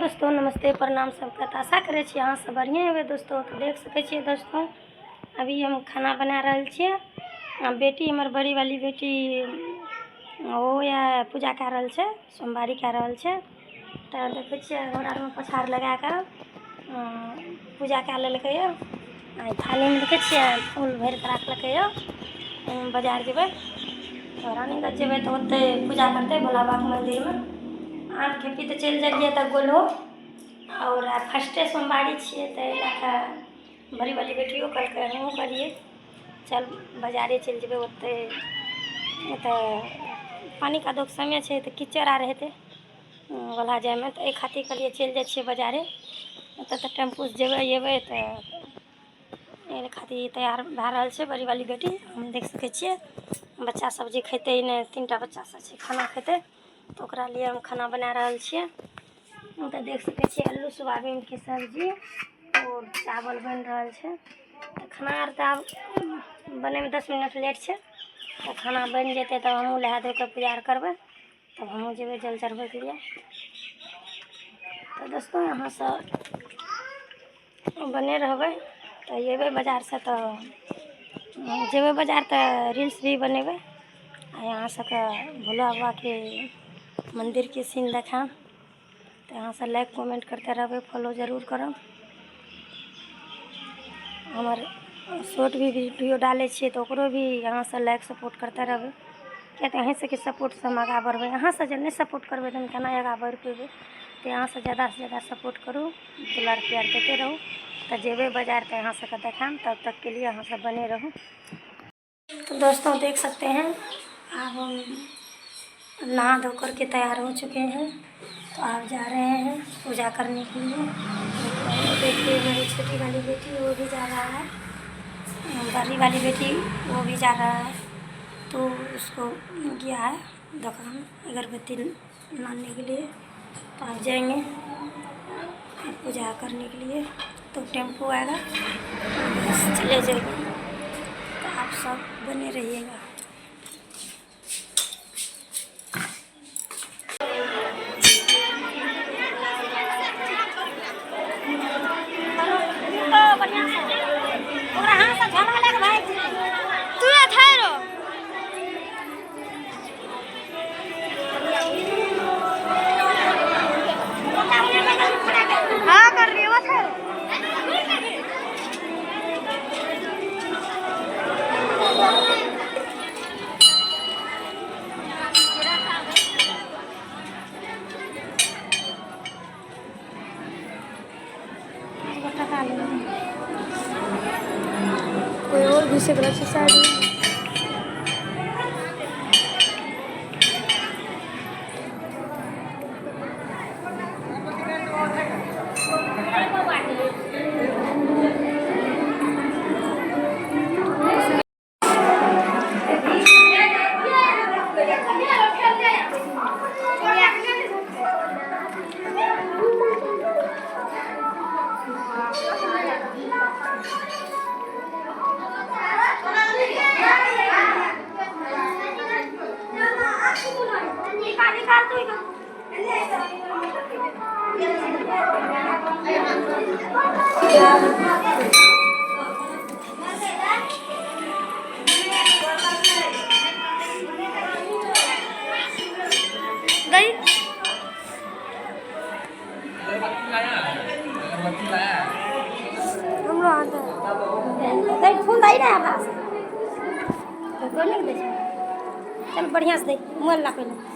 दोस्तों, नमस्ते, प्रणाम। सबका तो आशा करे छी अहाँ सब बढ़िया हेबे दोस्तों। तो देख सके छिए दोस्तों, अभी हम खाना बना रहल छिए। बेटी हमर बड़ी वाली बेटी वो या पूजा कए रहल छै, सोमवारी कए रहल छै। तो देखे छिए घर आर में पछाड़ लगा कर पूजा कए लेलकै ये। थाली में देखे छिए फूल भर के राखलकै ये। बाजार जेबै तो रानीगंज जेबै तो ओते पूजा करते भोला बाबा के मंदिर में। आम खेपी तो चल जाइए तो गोलो और फर्स्टे सोमवारी छे तो बड़ी वाली बेटियों कहलकै हमहूँ करिए, चल बाजारे चल जेबे। ओते तो पानी का दुख समय है तो कीचड़ आ हेतै गोला जाए में, तो एक खातिर कहलिए चल जाइ छिए बाजारे। ओतऽ तो टेम्पू से जेबै एबै तो एक खातिर तैयार भए रहल छै बड़ी वाली बेटी। हम देख सके छिए बच्चा सब जे खेते ने, 3टा बच्चा सब छै खाना खेते तो ओकरा लिए हम खाना बना रहल छिए। तो देख सके छिए आलू सोयाबीन के सब्जी और चावल बन रहल छै। तो खाना आर तो आब बने में 10 मिनट लेट छै। तो खाना बन जेते तब हमहूँ नहा धो के पूजा करबै, तब हमहूँ जेबै जल चढ़बै के लिए। तो दोस्तों यहाँ से बने रहबै तो अयबै बाजार से, तो जेबै बाजार तो रील्स भी बनेबै। यहाँ से भोला बाबा के मंदिर के सीन देखाम। तो यहाँ से लाइक कमेंट करते रहबै, फॉलो जरूर करब। हमार शॉर्ट भी वीडियो डाले छिए तो ओकरो भी यहाँ से लाइक सपोर्ट करते रहबै। क्या तो अहीं सबके सपोर्ट से हम आगा बढ़बै। यहाँ से जब नहीं सपोर्ट करबै तो हम केना आगा बढ़ पेबै। तो यहाँ से ज़्यादा सपोर्ट करूँ, दुलार प्यार देते रहूँ। तो जेबै बाजार तो यहाँ से देखाम, तब तक के लिए यहाँ से बने रहूँ। तो दोस्तों देख सकते हैं अब हम नहा धो कर के तैयार हो चुके हैं। तो आप जा रहे हैं पूजा करने के लिए। देखिए मेरी छोटी वाली बेटी वो भी जा रहा है, बड़ी वाली बेटी वो भी जा रहा है। तो उसको गया है दुकान अगरबत्ती लाने के लिए। तो आप जाएंगे पूजा करने के लिए, तो टेम्पो आएगा बस चले जाएंगे। तो आप सब बने रहिएगा। कोई और घुसे वाला छै शायद। फूल दै रहे चल बढ़िया से दे मोबाइल ला पहले।